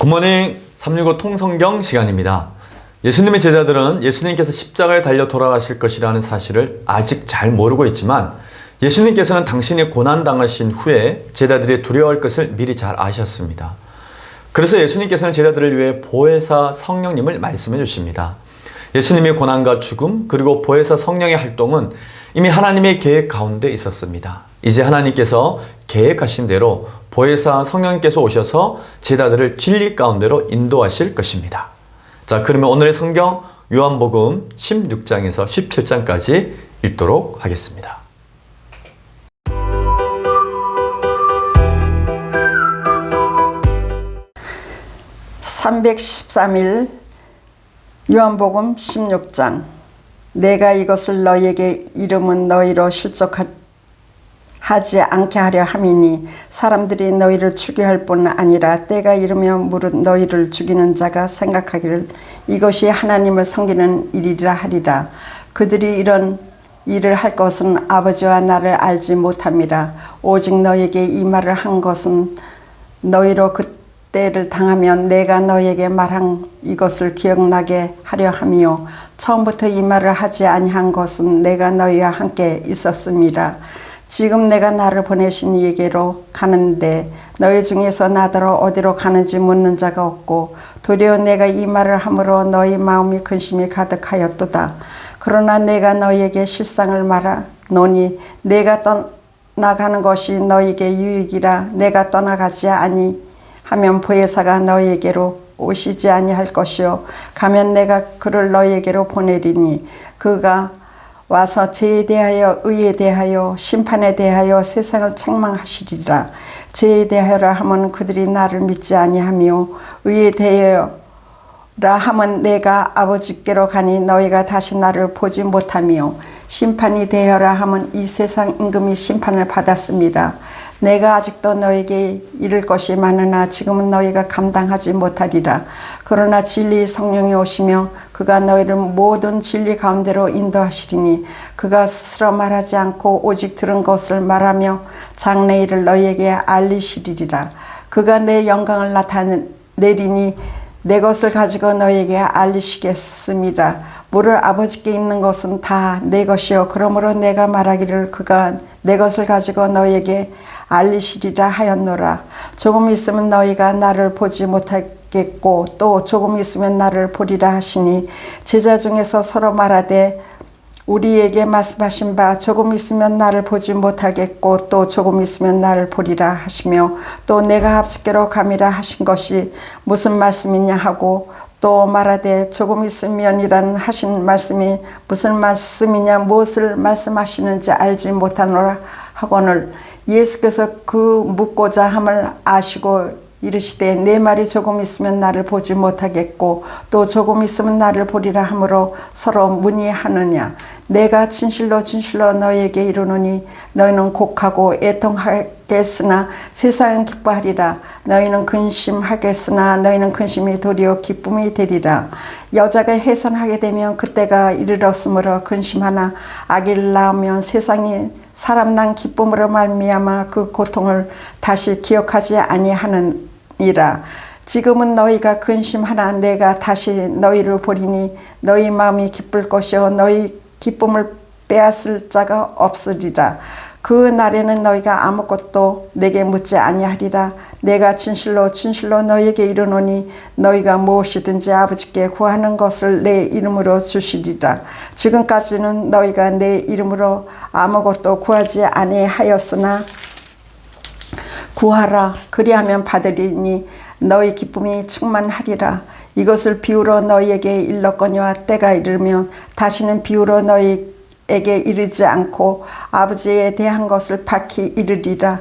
굿모닝 365 통성경 시간입니다. 예수님의 제자들은 예수님께서 십자가에 달려 돌아가실 것이라는 사실을 아직 잘 모르고 있지만 예수님께서는 당신이 고난당하신 후에 제자들이 두려워할 것을 미리 잘 아셨습니다. 그래서 예수님께서는 제자들을 위해 보혜사 성령님을 말씀해 주십니다. 예수님의 고난과 죽음 그리고 보혜사 성령의 활동은 이미 하나님의 계획 가운데 있었습니다. 이제 하나님께서 계획하신 대로 보혜사 성령님께서 오셔서 제자들을 진리 가운데로 인도하실 것입니다. 자, 그러면 오늘의 성경 요한복음 16장에서 17장까지 읽도록 하겠습니다. (313일) 요한복음 16장. 내가 이것을 너희에게 이름은 너희로 실족하지 않게 하려 함이니 사람들이 너희를 죽게 할 뿐 아니라 때가 이르며 무릇 너희를 죽이는 자가 생각하기를 이것이 하나님을 섬기는 일이라 하리라. 그들이 이런 일을 할 것은 아버지와 나를 알지 못함이라. 오직 너희에게 이 말을 한 것은 너희로 그때를 당하면 내가 너희에게 말한 이것을 기억나게 하려 함이요 처음부터 이 말을 하지 아니한 것은 내가 너희와 함께 있었음이라. 지금 내가 나를 보내신 이에게로 가는데 너희 중에서 나더러 어디로 가는지 묻는 자가 없고 도리어 내가 이 말을 함으로 너희 마음이 근심이 가득하였도다. 그러나 내가 너희에게 실상을 말하노니 내가 떠나가는 것이 너희에게 유익이라. 내가 떠나가지 아니하면 보혜사가 너희에게로 오시지 아니할 것이요 가면 내가 그를 너희에게로 보내리니 그가 와서 죄에 대하여 의에 대하여 심판에 대하여 세상을 책망하시리라. 죄에 대하여라 하면 그들이 나를 믿지 아니하며 의에 대하여라 하면 내가 아버지께로 가니 너희가 다시 나를 보지 못하며 심판이 대하여라 하면 이 세상 임금이 심판을 받았습니다. 내가 아직도 너에게 이를 것이 많으나 지금은 너희가 감당하지 못하리라. 그러나 진리의 성령이 오시며 그가 너희를 모든 진리 가운데로 인도하시리니 그가 스스로 말하지 않고 오직 들은 것을 말하며 장래 일을 너희에게 알리시리라. 그가 내 영광을 나타내리니 내 것을 가지고 너희에게 알리시겠습니다. 무릇 아버지께 있는 것은 다 내 것이요 그러므로 내가 말하기를 그가 내 것을 가지고 너희에게 알리시리라 하였노라. 조금 있으면 너희가 나를 보지 못하겠고 또 조금 있으면 나를 보리라 하시니 제자 중에서 서로 말하되 우리에게 말씀하신 바 조금 있으면 나를 보지 못하겠고 또 조금 있으면 나를 보리라 하시며 또 내가 아버지께로 감이라 하신 것이 무슨 말씀이냐 하고 또 말하되 조금 있으면이라는 하신 말씀이 무슨 말씀이냐 무엇을 말씀하시는지 알지 못하노라 하거늘 예수께서 그 묻고자 함을 아시고 이르시되 내 말이 조금 있으면 나를 보지 못하겠고 또 조금 있으면 나를 보리라 하므로 서로 문의하느냐. 내가 진실로 진실로 너희에게 이르노니 너희는 곡하고 애통하겠으나 세상은 기뻐하리라. 너희는 근심하겠으나 너희는 근심이 도리어 기쁨이 되리라. 여자가 해산하게 되면 그때가 이르렀으므로 근심하나 아기를 낳으면 세상이 사람 난 기쁨으로 말미암아 그 고통을 다시 기억하지 아니하느니라. 지금은 너희가 근심하나 내가 다시 너희를 보리니 너희 마음이 기쁠 것이요 너희 기쁨을 빼앗을 자가 없으리라. 그 날에는 너희가 아무것도 내게 묻지 아니하리라. 내가 진실로 진실로 너희에게 이르노니 너희가 무엇이든지 아버지께 구하는 것을 내 이름으로 주시리라. 지금까지는 너희가 내 이름으로 아무것도 구하지 아니하였으나 구하라. 그리하면 받으리니 너희 기쁨이 충만하리라. 이것을 비유로 너희에게 일렀거니와 때가 이르면 다시는 비유로 너희에게 이르지 않고 아버지에 대한 것을 밝히 이르리라.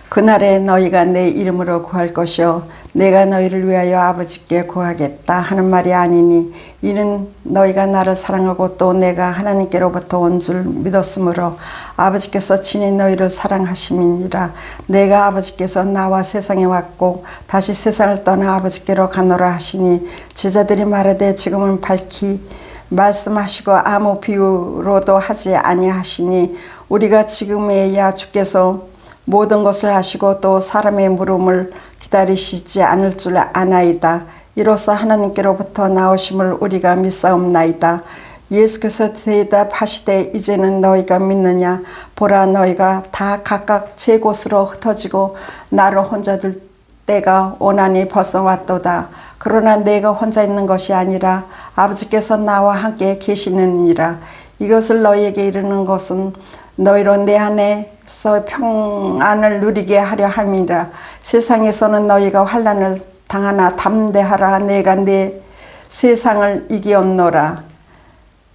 그날에 너희가 내 이름으로 구할 것이요 내가 너희를 위하여 아버지께 구하겠다 하는 말이 아니니 이는 너희가 나를 사랑하고 또 내가 하나님께로부터 온 줄 믿었으므로 아버지께서 친히 너희를 사랑하심이니라. 내가 아버지께서 나와 세상에 왔고 다시 세상을 떠나 아버지께로 가노라 하시니 제자들이 말하되 지금은 밝히 말씀하시고 아무 비유로도 하지 아니하시니 우리가 지금에야 주께서 모든 것을 하시고 또 사람의 물음을 기다리시지 않을 줄 아나이다. 이로써 하나님께로부터 나오심을 우리가 믿사옵나이다. 예수께서 대답하시되 이제는 너희가 믿느냐? 보라, 너희가 다 각각 제 곳으로 흩어지고 나를 혼자 둘 때가 오나니 벌써 왔도다. 그러나 내가 혼자 있는 것이 아니라 아버지께서 나와 함께 계시느니라. 이것을 너희에게 이르는 것은 너희로 내 안에서 평안을 누리게 하려 함이라. 세상에서는 너희가 환난을 당하나 담대하라. 내가 내 세상을 이기었노라.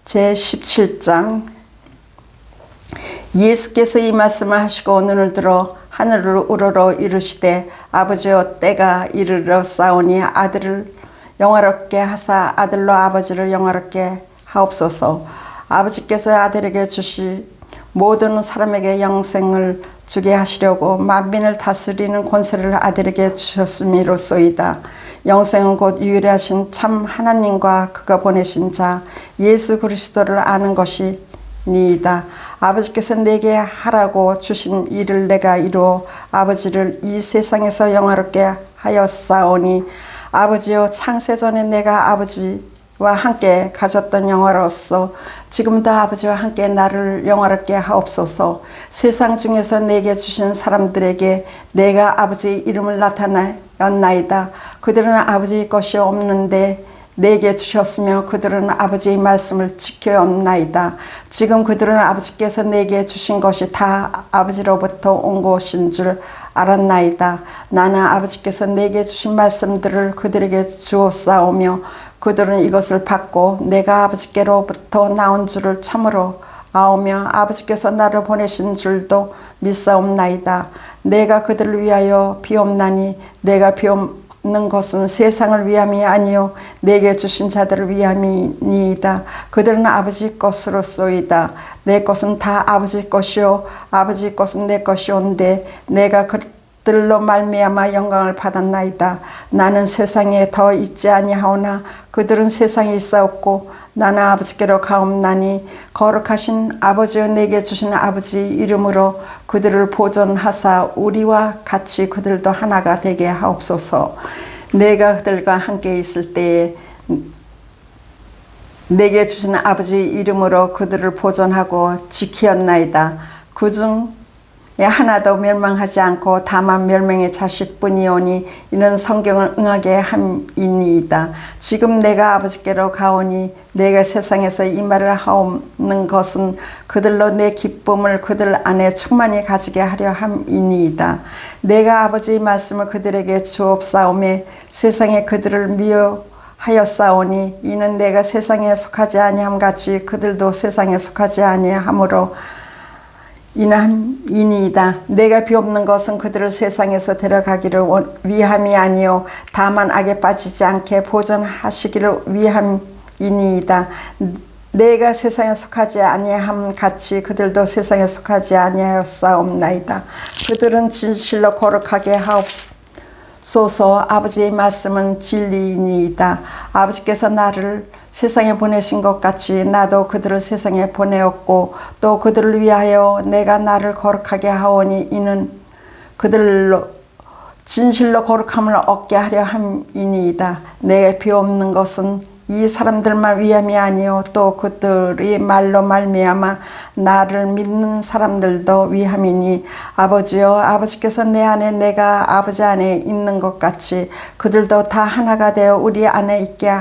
제17장. 예수께서 이 말씀을 하시고 눈을 들어 하늘을 우러러 이르시되 아버지여, 때가 이르러 싸우니 아들을 영화롭게 하사 아들로 아버지를 영화롭게 하옵소서. 아버지께서 아들에게 주실 모든 사람에게 영생을 주게 하시려고 만민을 다스리는 권세를 아들에게 주셨음이로소이다. 영생은 곧 유일하신 참 하나님과 그가 보내신 자 예수 그리스도를 아는 것이니이다. 아버지께서 내게 하라고 주신 일을 내가 이루어 아버지를 이 세상에서 영화롭게 하였사오니 아버지여, 창세전에 내가 아버지와 함께 가졌던 영화로서 지금도 아버지와 함께 나를 영화롭게 하옵소서. 세상 중에서 내게 주신 사람들에게 내가 아버지의 이름을 나타내었나이다. 그들은 아버지의 것이 없는데 내게 주셨으며 그들은 아버지의 말씀을 지켜옵나이다. 지금 그들은 아버지께서 내게 주신 것이 다 아버지로부터 온 것인 줄 알았나이다. 나는 아버지께서 내게 주신 말씀들을 그들에게 주었사오며 그들은 이것을 받고 내가 아버지께로부터 나온 줄을 참으로 아오며 아버지께서 나를 보내신 줄도 믿사옵나이다. 내가 그들을 위하여 비옵나니 내가 비옵는 것은 세상을 위함이 아니요 내게 주신 자들을 위함이니이다. 그들은 아버지 것으로소이다. 내 것은 다 아버지 것이요 아버지 것은 내 것이온데 내가 그들로 말미암아 영광을 받았나이다. 나는 세상에 더 있지 아니하오나 그들은 세상에 있사옵고 나는 아버지께로 가옵나니 거룩하신 아버지여, 내게 주신 아버지 이름으로 그들을 보존하사 우리와 같이 그들도 하나가 되게 하옵소서. 내가 그들과 함께 있을 때에 내게 주신 아버지 이름으로 그들을 보존하고 지키었나이다. 그중 하나도 멸망하지 않고 다만 멸망의 자식뿐이오니 이는 성경을 응하게 함이니이다. 지금 내가 아버지께로 가오니 내가 세상에서 이 말을 하옵는 것은 그들로 내 기쁨을 그들 안에 충만히 가지게 하려 함이니이다. 내가 아버지의 말씀을 그들에게 주옵사오매 세상에 그들을 미워하였사오니 이는 내가 세상에 속하지 아니함 같이 그들도 세상에 속하지 아니하므로 이니이다. 내가 비옵는 것은 그들을 세상에서 데려가기를 위함이 아니요 다만 악에 빠지지 않게 보존하시기를 위함이니이다. 내가 세상에 속하지 아니함 같이 그들도 세상에 속하지 아니하였사옵나이다. 그들은 진실로 거룩하게 하옵소서. 아버지의 말씀은 진리이니이다. 아버지께서 나를 세상에 보내신 것 같이 나도 그들을 세상에 보내었고 또 그들을 위하여 내가 나를 거룩하게 하오니 이는 그들로 진실로 거룩함을 얻게 하려 함이니이다. 내게 비옵는 것은 이 사람들만 위함이 아니요 또 그들의 말로 말미암아 나를 믿는 사람들도 위함이니 아버지여, 아버지께서 내 안에 내가 아버지 안에 있는 것 같이 그들도 다 하나가 되어 우리 안에 있게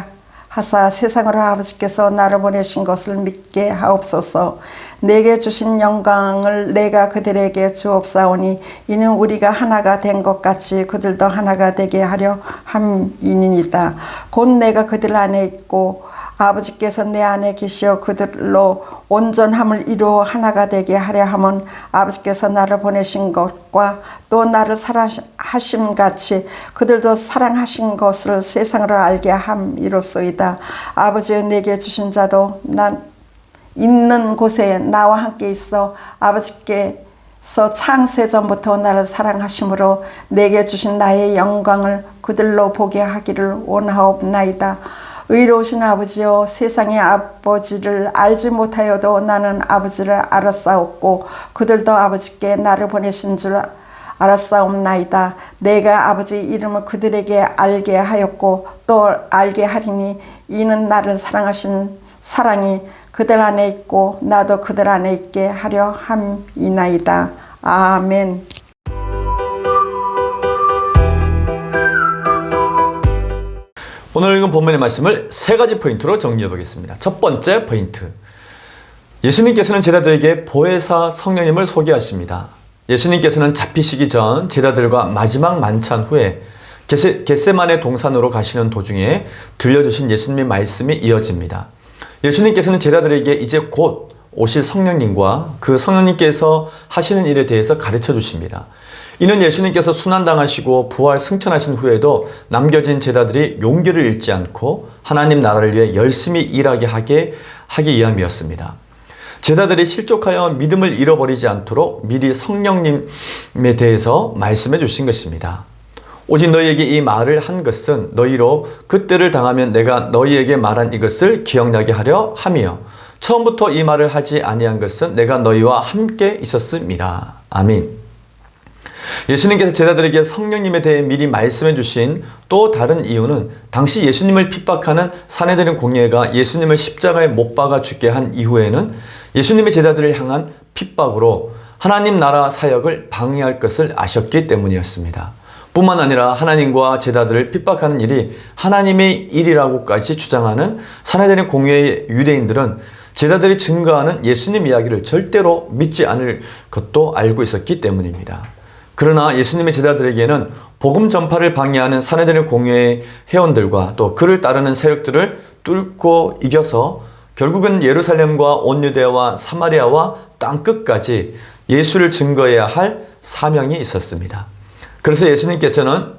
하사 세상으로 아버지께서 나를 보내신 것을 믿게 하옵소서. 내게 주신 영광을 내가 그들에게 주옵사오니 이는 우리가 하나가 된 것 같이 그들도 하나가 되게 하려 함이니이다. 곧 내가 그들 안에 있고 아버지께서 내 안에 계시어 그들로 온전함을 이루어 하나가 되게 하려 함은 아버지께서 나를 보내신 것과 또 나를 사랑하심 같이 그들도 사랑하신 것을 세상으로 알게 함이로소이다. 아버지여, 내게 주신 자도 난 있는 곳에 나와 함께 있어 아버지께서 창세전부터 나를 사랑하심으로 내게 주신 나의 영광을 그들로 보게 하기를 원하옵나이다. 의로우신 아버지여, 세상의 아버지를 알지 못하여도 나는 아버지를 알았사옵고 그들도 아버지께 나를 보내신 줄 알았사옵나이다. 내가 아버지 이름을 그들에게 알게 하였고 또 알게 하리니 이는 나를 사랑하신 사랑이 그들 안에 있고 나도 그들 안에 있게 하려 함이나이다. 아멘. 오늘 읽은 본문의 말씀을 세 가지 포인트로 정리해 보겠습니다. 첫 번째 포인트. 예수님께서는 제자들에게 보혜사 성령님을 소개하십니다. 예수님께서는 잡히시기 전 제자들과 마지막 만찬 후에 겟세마네 동산으로 가시는 도중에 들려주신 예수님의 말씀이 이어집니다. 예수님께서는 제자들에게 이제 곧 오실 성령님과 그 성령님께서 하시는 일에 대해서 가르쳐 주십니다. 이는 예수님께서 순환당하시고 부활 승천하신 후에도 남겨진 제자들이 용기를 잃지 않고 하나님 나라를 위해 열심히 일하게 하기 위함이었습니다. 제자들이 실족하여 믿음을 잃어버리지 않도록 미리 성령님에 대해서 말씀해 주신 것입니다. 오직 너희에게 이 말을 한 것은 너희로 그때를 당하면 내가 너희에게 말한 이것을 기억나게 하려 함이요. 처음부터 이 말을 하지 아니한 것은 내가 너희와 함께 있었음이라. 아멘. 예수님께서 제자들에게 성령님에 대해 미리 말씀해 주신 또 다른 이유는 당시 예수님을 핍박하는 산헤드린 공회가 예수님을 십자가에 못 박아 죽게 한 이후에는 예수님의 제자들을 향한 핍박으로 하나님 나라 사역을 방해할 것을 아셨기 때문이었습니다. 뿐만 아니라 하나님과 제자들을 핍박하는 일이 하나님의 일이라고까지 주장하는 산헤드린 공회의 유대인들은 제자들이 증거하는 예수님 이야기를 절대로 믿지 않을 것도 알고 있었기 때문입니다. 그러나 예수님의 제자들에게는 복음 전파를 방해하는 산헤드린 공회의 회원들과 또 그를 따르는 세력들을 뚫고 이겨서 결국은 예루살렘과 온 유대와 사마리아와 땅끝까지 예수를 증거해야 할 사명이 있었습니다. 그래서 예수님께서는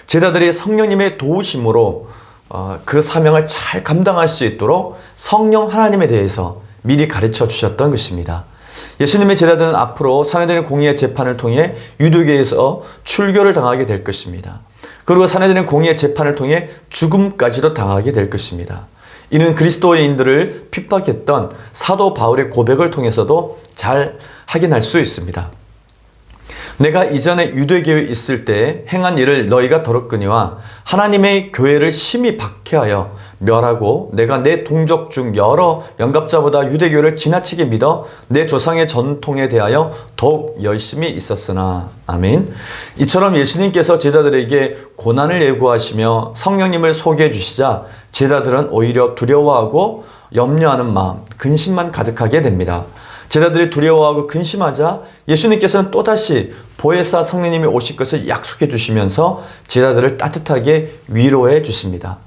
제자들이 성령님의 도우심으로 그 사명을 잘 감당할 수 있도록 성령 하나님에 대해서 미리 가르쳐 주셨던 것입니다. 예수님의 제자들은 앞으로 산헤드린 공의의 재판을 통해 유대교에서 출교를 당하게 될 것입니다. 그리고 산헤드린 공의의 재판을 통해 죽음까지도 당하게 될 것입니다. 이는 그리스도인들을 핍박했던 사도 바울의 고백을 통해서도 잘 확인할 수 있습니다. 내가 이전에 유대교에 있을 때 행한 일을 너희가 더럽거니와 하나님의 교회를 심히 박해하여 멸하고 내가 내 동족 중 여러 영갑자보다 유대교를 지나치게 믿어 내 조상의 전통에 대하여 더욱 열심히 있었으나. 아멘. 이처럼 예수님께서 제자들에게 고난을 예고하시며 성령님을 소개해 주시자 제자들은 오히려 두려워하고 염려하는 마음, 근심만 가득하게 됩니다. 제자들이 두려워하고 근심하자 예수님께서는 또다시 보혜사 성령님이 오실 것을 약속해 주시면서 제자들을 따뜻하게 위로해 주십니다.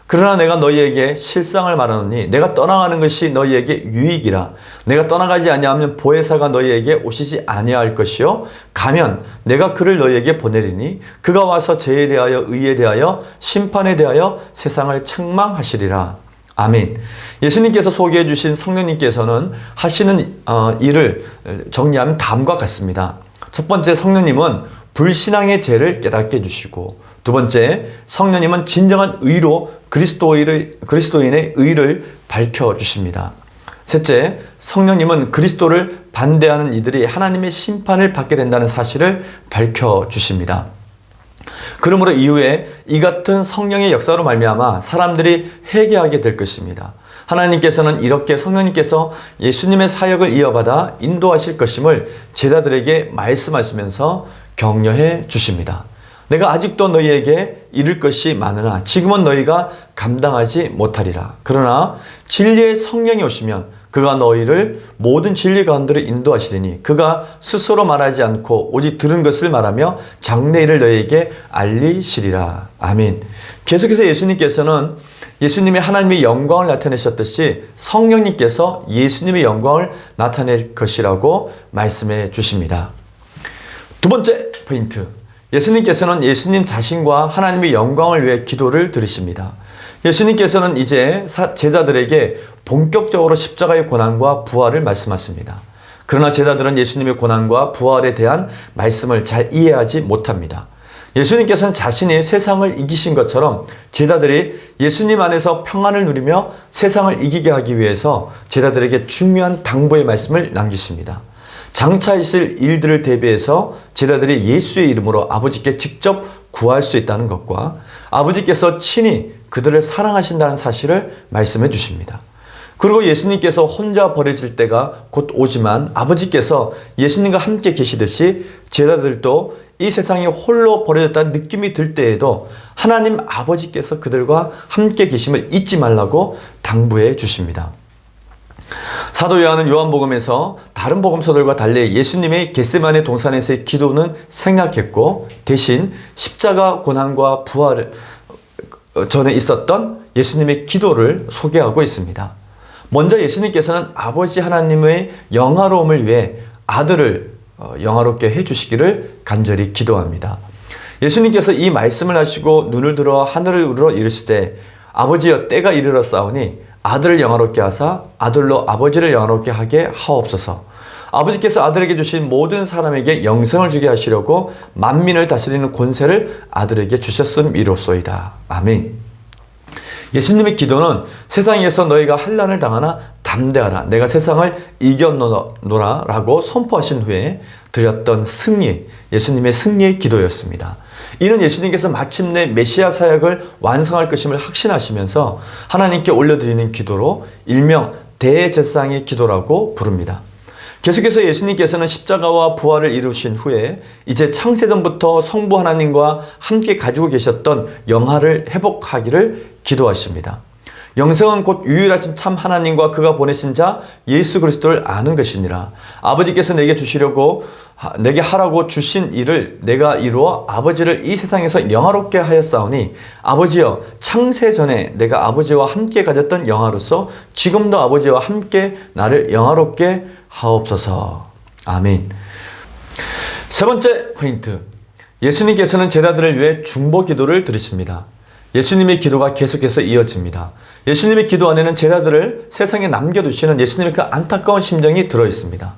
그러나 내가 너희에게 실상을 말하노니 내가 떠나가는 것이 너희에게 유익이라. 내가 떠나가지 아니하면 보혜사가 너희에게 오시지 아니할 것이요 가면 내가 그를 너희에게 보내리니 그가 와서 죄에 대하여 의에 대하여 심판에 대하여 세상을 책망하시리라. 아멘. 예수님께서 소개해 주신 성령님께서는 하시는 일을 정리하면 다음과 같습니다. 첫 번째, 성령님은 불신앙의 죄를 깨닫게 해주시고, 두 번째, 성령님은 진정한 의로 그리스도인의 의를 밝혀주십니다. 셋째, 성령님은 그리스도를 반대하는 이들이 하나님의 심판을 받게 된다는 사실을 밝혀주십니다. 그러므로 이후에 이 같은 성령의 역사로 말미암아 사람들이 회개하게 될 것입니다. 하나님께서는 이렇게 성령님께서 예수님의 사역을 이어받아 인도하실 것임을 제자들에게 말씀하시면서 격려해 주십니다. 내가 아직도 너희에게 이룰 것이 많으나 지금은 너희가 감당하지 못하리라. 그러나 진리의 성령이 오시면 그가 너희를 모든 진리 가운데로 인도하시리니 그가 스스로 말하지 않고 오직 들은 것을 말하며 장래일을 너희에게 알리시리라. 아멘. 계속해서 예수님께서는 예수님이 하나님의 영광을 나타내셨듯이 성령님께서 예수님의 영광을 나타낼 것이라고 말씀해 주십니다. 두 번째 포인트. 예수님께서는 예수님 자신과 하나님의 영광을 위해 기도를 드리십니다. 예수님께서는 이제 제자들에게 본격적으로 십자가의 고난과 부활을 말씀하십니다. 그러나 제자들은 예수님의 고난과 부활에 대한 말씀을 잘 이해하지 못합니다. 예수님께서는 자신이 세상을 이기신 것처럼 제자들이 예수님 안에서 평안을 누리며 세상을 이기게 하기 위해서 제자들에게 중요한 당부의 말씀을 남기십니다. 장차 있을 일들을 대비해서 제자들이 예수의 이름으로 아버지께 직접 구할 수 있다는 것과 아버지께서 친히 그들을 사랑하신다는 사실을 말씀해 주십니다. 그리고 예수님께서 혼자 버려질 때가 곧 오지만 아버지께서 예수님과 함께 계시듯이 제자들도 이 세상에 홀로 버려졌다는 느낌이 들 때에도 하나님 아버지께서 그들과 함께 계심을 잊지 말라고 당부해 주십니다. 사도 요한은 요한복음에서 다른 복음서들과 달리 예수님의 겟세마네 동산에서의 기도는 생략했고 대신 십자가 고난과 부활 전에 있었던 예수님의 기도를 소개하고 있습니다. 먼저 예수님께서는 아버지 하나님의 영화로움을 위해 아들을 영화롭게 해주시기를 간절히 기도합니다. 예수님께서 이 말씀을 하시고 눈을 들어 하늘을 우러러 이르시되 아버지여 때가 이르렀사오니 아들을 영화롭게 하사 아들로 아버지를 영화롭게 하게 하옵소서. 아버지께서 아들에게 주신 모든 사람에게 영생을 주게 하시려고 만민을 다스리는 권세를 아들에게 주셨음이로소이다. 아멘. 예수님의 기도는 세상에서 너희가 환난을 당하나 담대하라 내가 세상을 이겼노라 라고 선포하신 후에 드렸던 승리, 예수님의 승리의 기도였습니다. 이는 예수님께서 마침내 메시아 사역을 완성할 것임을 확신하시면서 하나님께 올려드리는 기도로 일명 대제사장의 기도라고 부릅니다. 계속해서 예수님께서는 십자가와 부활을 이루신 후에 이제 창세전부터 성부 하나님과 함께 가지고 계셨던 영화를 회복하기를 기도하십니다. 영생은 곧 유일하신 참 하나님과 그가 보내신 자 예수 그리스도를 아는 것이니라. 아버지께서 내게 하라고 주신 일을 내가 이루어 아버지를 이 세상에서 영화롭게 하였사오니 아버지여 창세전에 내가 아버지와 함께 가졌던 영화로서 지금도 아버지와 함께 나를 영화롭게 하옵소서. 아멘. 세 번째 포인트. 예수님께서는 제자들을 위해 중보 기도를 드리십니다. 예수님의 기도가 계속해서 이어집니다. 예수님의 기도 안에는 제자들을 세상에 남겨두시는 예수님의 그 안타까운 심정이 들어있습니다.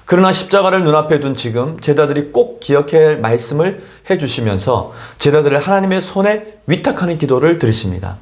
그러나 십자가를 눈앞에 둔 지금 제자들이 꼭 기억해야 할 말씀을 해주시면서 제자들을 하나님의 손에 위탁하는 기도를 드리십니다.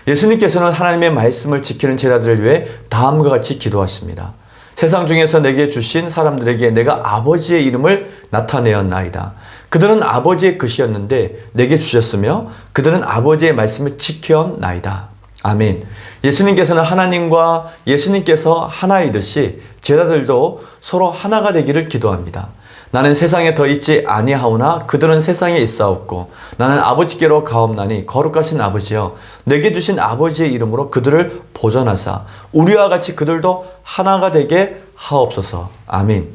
예수님께서는 하나님의 말씀을 지키는 제자들을 위해 다음과 같이 기도하십니다. 세상 중에서 내게 주신 사람들에게 내가 아버지의 이름을 나타내었나이다. 그들은 아버지의 것이었는데 내게 주셨으며 그들은 아버지의 말씀을 지켜나이다. 아멘. 예수님께서는 하나님과 예수님께서 하나이듯이 제자들도 서로 하나가 되기를 기도합니다. 나는 세상에 더 있지 아니하오나 그들은 세상에 있사옵고 나는 아버지께로 가옵나니 거룩하신 아버지여 내게 주신 아버지의 이름으로 그들을 보존하사 우리와 같이 그들도 하나가 되게 하옵소서. 아멘.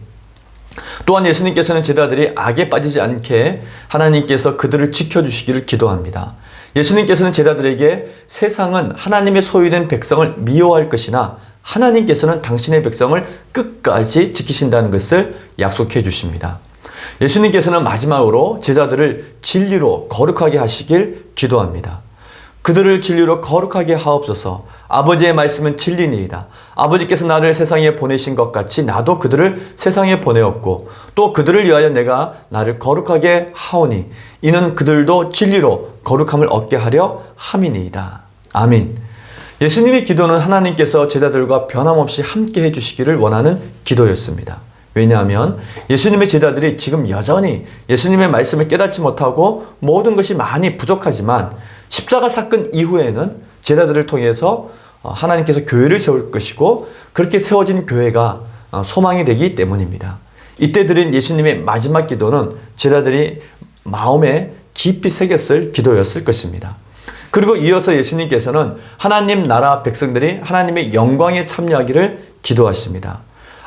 또한 예수님께서는 제자들이 악에 빠지지 않게 하나님께서 그들을 지켜주시기를 기도합니다. 예수님께서는 제자들에게 세상은 하나님의 소유된 백성을 미워할 것이나 하나님께서는 당신의 백성을 끝까지 지키신다는 것을 약속해 주십니다. 예수님께서는 마지막으로 제자들을 진리로 거룩하게 하시길 기도합니다. 그들을 진리로 거룩하게 하옵소서. 아버지의 말씀은 진리니이다. 아버지께서 나를 세상에 보내신 것 같이 나도 그들을 세상에 보내었고 또 그들을 위하여 내가 나를 거룩하게 하오니 이는 그들도 진리로 거룩함을 얻게 하려 함이니이다. 아멘. 예수님의 기도는 하나님께서 제자들과 변함없이 함께 해주시기를 원하는 기도였습니다. 왜냐하면 예수님의 제자들이 지금 여전히 예수님의 말씀을 깨닫지 못하고 모든 것이 많이 부족하지만 십자가 사건 이후에는 제자들을 통해서 하나님께서 교회를 세울 것이고 그렇게 세워진 교회가 소망이 되기 때문입니다. 이때 드린 예수님의 마지막 기도는 제자들이 마음에 깊이 새겼을 기도였을 것입니다. 그리고 이어서 예수님께서는 하나님 나라 백성들이 하나님의 영광에 참여하기를 기도하십니다.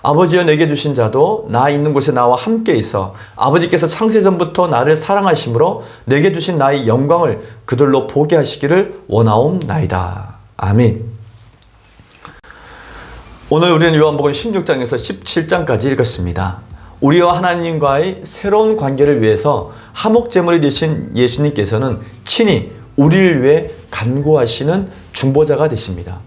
아버지여 내게 주신 자도 나 있는 곳에 나와 함께 있어 아버지께서 창세전부터 나를 사랑하심으로 내게 주신 나의 영광을 그들로 보게 하시기를 원하옵나이다. 아멘. 오늘 우리는 요한복음 16장에서 17장까지 읽었습니다. 우리와 하나님과의 새로운 관계를 위해서 화목제물이 되신 예수님께서는 친히 우리를 위해 간구하시는 중보자가 되십니다.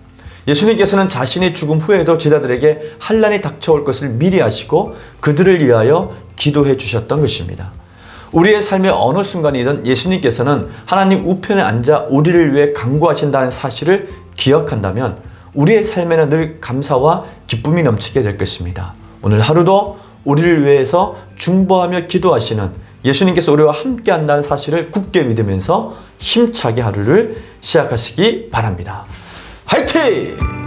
예수님께서는 자신의 죽음 후에도 제자들에게 환난이 닥쳐올 것을 미리 아시고 그들을 위하여 기도해 주셨던 것입니다. 우리의 삶의 어느 순간이든 예수님께서는 하나님 우편에 앉아 우리를 위해 간구하신다는 사실을 기억한다면 우리의 삶에는 늘 감사와 기쁨이 넘치게 될 것입니다. 오늘 하루도 우리를 위해서 중보하며 기도하시는 예수님께서 우리와 함께 한다는 사실을 굳게 믿으면서 힘차게 하루를 시작하시기 바랍니다. 화이팅!